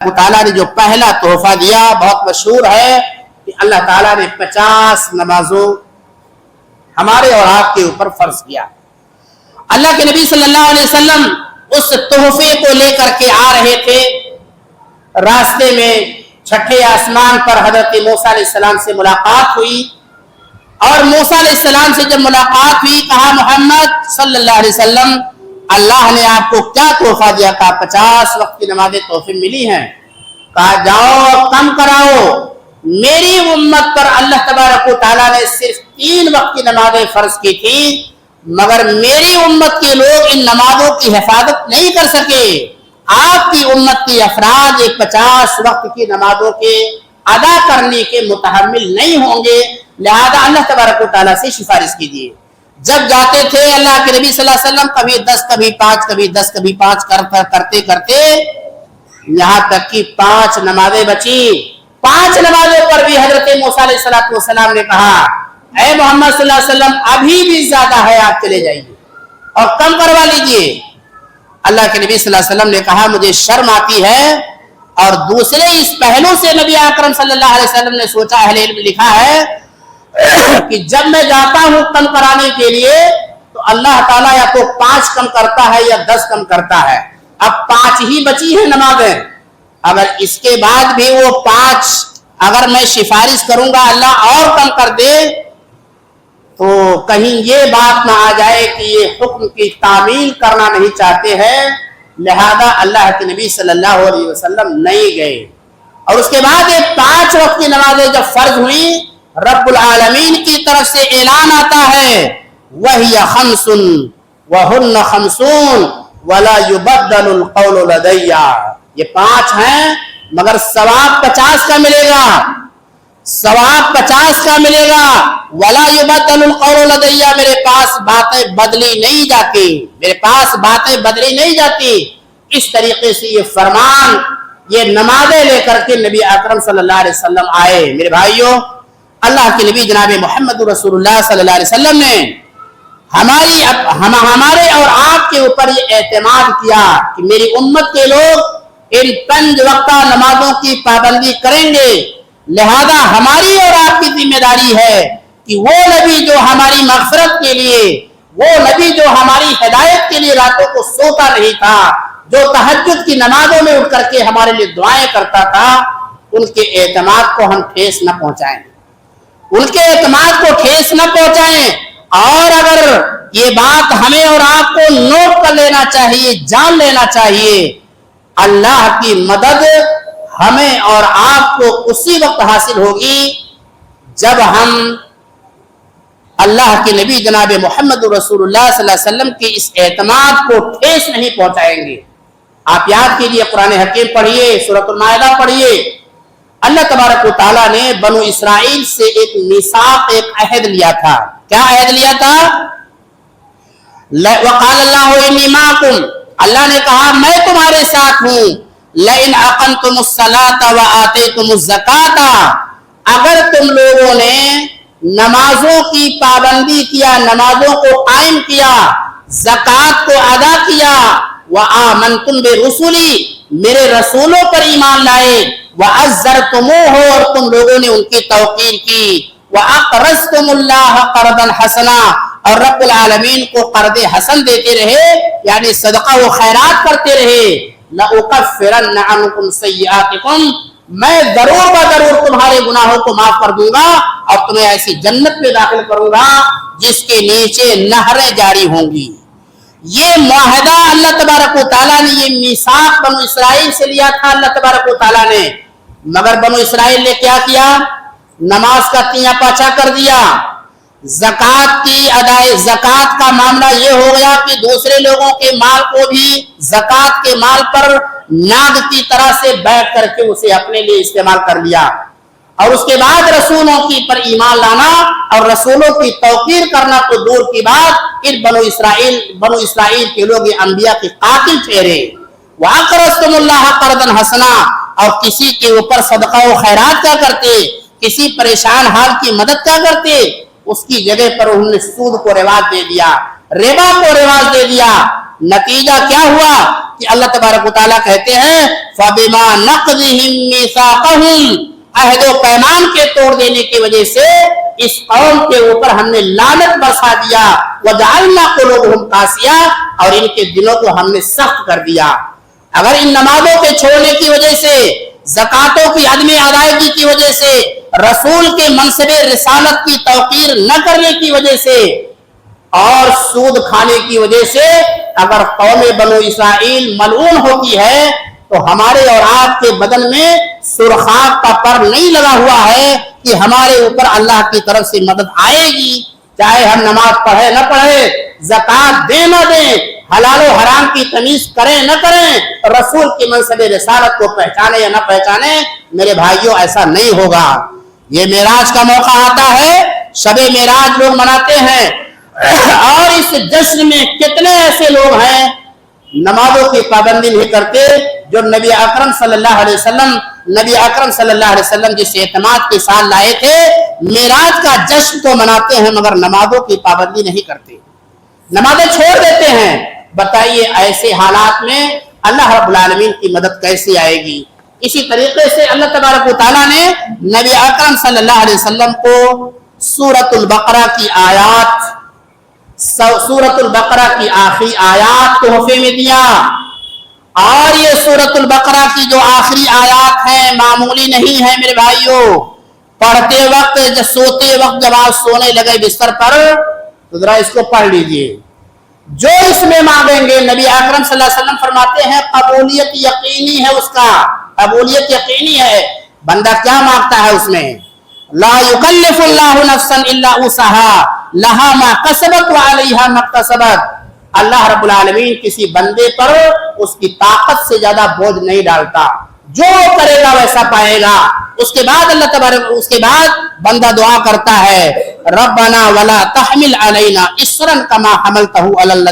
اللہ تعالیٰ نے جو پہلا تحفہ دیا بہت مشہور ہے کہ اللہ تعالیٰ نے 50 نمازوں ہمارے اور آپ کے اوپر فرض کیا۔ اللہ کے نبی صلی اللہ علیہ وسلم اس تحفے کو لے کر کے آ رہے تھے، راستے میں چھٹے آسمان پر حضرت موسیٰ علیہ السلام سے ملاقات ہوئی، اور موسیٰ علیہ السلام سے جب ملاقات ہوئی کہا محمد صلی اللہ علیہ وسلم اللہ نے آپ کو کیا تحفہ دیا؟ کہا 50 وقت کی نمازیں تحفے ملی ہیں۔ کہا جاؤ کم کراؤ، میری امت پر اللہ تبارک و تعالیٰ نے صرف 3 وقت کی نمازیں فرض کی تھی، مگر میری امت کے لوگ ان نمازوں کی حفاظت نہیں کر سکے۔ آپ کی امت کی افراد 50 وقت کی نمازوں کے ادا کرنے کے متحمل نہیں ہوں گے، لہذا اللہ تبارک و تعالیٰ سے سفارش کیجیے۔ جب جاتے تھے اللہ کے نبی صلی اللہ علیہ وسلم کبھی 10 کبھی 5 کبھی 10 کبھی 5 کرتے کرتے یہاں تک کہ 5 نمازیں بچی۔ 5 نمازوں پر بھی حضرت موسیٰ علیہ السلام نے کہا اے محمد صلی اللہ علیہ وسلم ابھی بھی زیادہ ہے، آپ چلے جائیے اور کم کروا لیجئے۔ اللہ کے نبی صلی اللہ علیہ وسلم نے کہا مجھے شرم آتی ہے، اور دوسرے اس پہلو سے نبی اکرم صلی اللہ علیہ وسلم نے سوچا، اہل علم لکھا ہے کہ جب میں جاتا ہوں کم کرانے کے لیے تو اللہ تعالیٰ یا تو 5 کم کرتا ہے یا 10 کم کرتا ہے۔ اب 5 ہی بچی ہیں نمازیں، اگر اس کے بعد بھی وہ 5 اگر میں سفارش کروں گا اللہ اور کم کر دے تو کہیں یہ بات نہ آ جائے کہ یہ حکم کی تعمیل کرنا نہیں چاہتے ہیں، لہذا اللہ کے نبی صلی اللہ علیہ وسلم نہیں گئے۔ اور اس کے بعد یہ 5 وقت کی نمازیں جب فرض ہوئی، رب العالمین کی طرف سے اعلان آتا ہے وَهِيَ خَمْسٌ وَهُنَّ خَمْسُونَ وَلَا يُبَدَّلُ الْقَوْلُ لَدَيَّ۔ یہ 5 ہیں مگر ثواب 50 کا ملے گا، ثواب 50 کا ملے گا۔ وَلَا يُبَدَّلُ الْقَوْلُ لَدَيَّ، میرے پاس باتیں بدلی نہیں جاتی، میرے پاس باتیں بدلی نہیں جاتی۔ اس طریقے سے یہ فرمان، یہ نمازیں لے کر کے نبی اکرم صلی اللہ علیہ وسلم آئے۔ میرے بھائیوں، اللہ کے نبی جناب محمد رسول اللہ صلی اللہ علیہ وسلم نے ہمارے اور آپ کے اوپر یہ اعتماد کیا کہ میری امت کے لوگ ان 5 وقتہ نمازوں کی پابندی کریں گے، لہذا ہماری اور آپ کی ذمہ داری ہے کہ وہ نبی جو ہماری مغفرت کے لیے، وہ نبی جو ہماری ہدایت کے لیے راتوں کو سوتا نہیں تھا، جو تہجد کی نمازوں میں اٹھ کر کے ہمارے لیے دعائیں کرتا تھا، ان کے اعتماد کو ہم ٹھیس نہ پہنچائیں، ان کے اعتماد کو ٹھیس نہ پہنچائیں۔ اور اگر یہ بات ہمیں اور آپ کو نوٹ کر لینا چاہیے، جان لینا چاہیے، اللہ کی مدد ہمیں اور آپ کو اسی وقت حاصل ہوگی جب ہم اللہ کے نبی جناب محمد رسول اللہ صلی اللہ علیہ وسلم کے اس اعتماد کو ٹھیس نہیں پہنچائیں گے۔ آپ یاد کیجئے، قرآن حکیم پڑھیے، سورۃ المائدہ پڑھیے، اللہ تبارک و تعالیٰ نے بنو اسرائیل سے ایک میثاق، ایک عہد لیا تھا۔ کیا عہد لیا تھا؟ وقال اللہ انی معکم، اللہ نے کہا میں تمہارے ساتھ ہوں۔ لئن اقمتم الصلاۃ وآتیتم الزکاۃ، اگر تم لوگوں نے نمازوں کی پابندی کیا، نمازوں کو قائم کیا، زکوٰۃ کو ادا کیا، وآمنتم برسلی، میرے رسولوں پر ایمان لائے، وعزرتموہ، اور تم لوگوں نے ان کی توقیر کی، وَأَقْرَضْتُمُ اللَّهَ قَرْضًا حَسَنًا، اور رب العالمین کو قرض حسن دیتے رہے، یعنی صدقہ و خیرات کرتے رہے۔ لَأُكَفِّرَنَّ عَنْكُمْ سَيِّئَاتِكُمْ، میں ضرور بضرور تمہارے گناہوں کو معاف کر دوں گا اور تمہیں ایسی جنت میں داخل کروں گا جس کے نیچے نہریں جاری ہوں گی۔ یہ معاہدہ اللہ تبارک و تعالیٰ نے، یہ میثاق بنو اسرائیل سے لیا تھا اللہ تبارک و تعالیٰ نے، مگر بنو اسرائیل نے کیا کیا؟ نماز کا تیاں پاچا کر دیا۔ زکوٰۃ کا معاملہ یہ ہو گیا کہ دوسرے لوگوں کے مال کو بھی زکوٰۃ کے مال پر ناگ کی طرح سے بیٹھ کر کے اسے اپنے لیے استعمال کر لیا، اور اس کے بعد رسولوں کی پر ایمان لانا اور رسولوں کی توقیر کرنا تو دور کی بات، ان بنو اسرائیل کے لوگ یہ انبیاء کے قاتل ٹھہرے۔ وَأَقْرَضْتُمُ اللَّهَ قَرْضًا حَسَنًا، اور کسی کے اوپر صدقہ و خیرات کیا کرتے، کسی پریشان حال کی مدد کیا کرتے، اس کی جگہ پر انہوں نے سود کو رواج دے دیا، ربا کو رواج دے دیا، نتیجہ کیا ہوا کہ اللہ تبارک و تعالیٰ کہتے ہیں فَبِمَا نَقْضِهِمْ مِيثَاقَهُمْ، عہد و پیمان کے توڑ دینے کی وجہ سے اس قوم کے اوپر ہم نے لعنت برسا دیا، وَجَعَلْنَا قُلُوبَهُمْ قَاسِيَةً، اور ان کے دلوں کو ہم نے سخت کر دیا۔ اگر ان نمازوں کے چھوڑنے کی وجہ سے، زکاتوں کی عدم ادائیگی کی وجہ سے، رسول کے منصب رسالت کی توقیر نہ کرنے کی وجہ سے اور سود کھانے کی وجہ سے اگر قوم بنو اسرائیل ملعون ہوتی ہے تو ہمارے اور آپ کے بدن میں سرخاب کا پر نہیں لگا ہوا ہے کہ ہمارے اوپر اللہ کی طرف سے مدد آئے گی، چاہے ہم نماز پڑھے نہ پڑھے، زکات دیں نہ دیں، حلال و حرام کی تمیز کریں نہ کریں، رسول کی منصب رسالت کو پہچانے یا نہ پہچانے، میرے بھائیوں ایسا نہیں ہوگا۔ یہ معراج کا موقع آتا ہے، شب معراج لوگ مناتے ہیں، اور اس جشن میں کتنے ایسے لوگ ہیں نمازوں کی پابندی نہیں کرتے، جو نبی اکرم صلی اللہ علیہ وسلم جس اعتماد کے ساتھ لائے تھے، معراج کا جشن تو مناتے ہیں مگر نمازوں کی پابندی نہیں کرتے، نمازیں چھوڑ دیتے ہیں۔ بتائیے ایسے حالات میں اللہ رب العالمین کی مدد کیسے آئے گی؟ اسی طریقے سے اللہ تبارک و تعالیٰ نے نبی اکرم صلی اللہ علیہ وسلم کو سورۃ البقرہ کی آخری آیات تحفے میں دیا، اور یہ سورۃ البقرہ کی جو آخری آیات ہیں معمولی نہیں ہے میرے بھائیوں۔ پڑھتے وقت، سوتے وقت جب آپ سونے لگے بستر پر تو ذرا اس کو پڑھ لیجئے، جو اس میں مانگیں گے نبی اکرم صلی اللہ علیہ وسلم فرماتے ہیں قبولیت یقینی ہے، اس کا قبولیت یقینی ہے۔ بندہ کیا مانگتا ہے اس میں؟ لا یکلف اللہ نفسا الا وسعها لها ما کسبت وعلیہا ما اکتسبت۔ اللہ رب العالمین کسی بندے پر اس کی طاقت سے زیادہ بوجھ نہیں ڈالتا، جو کرے گا ویسا پائے گا۔ اس کے بعد بندہ دعا کرتا ہے ربنا ولا تحمل علینا اصرا کما حملته علی الذین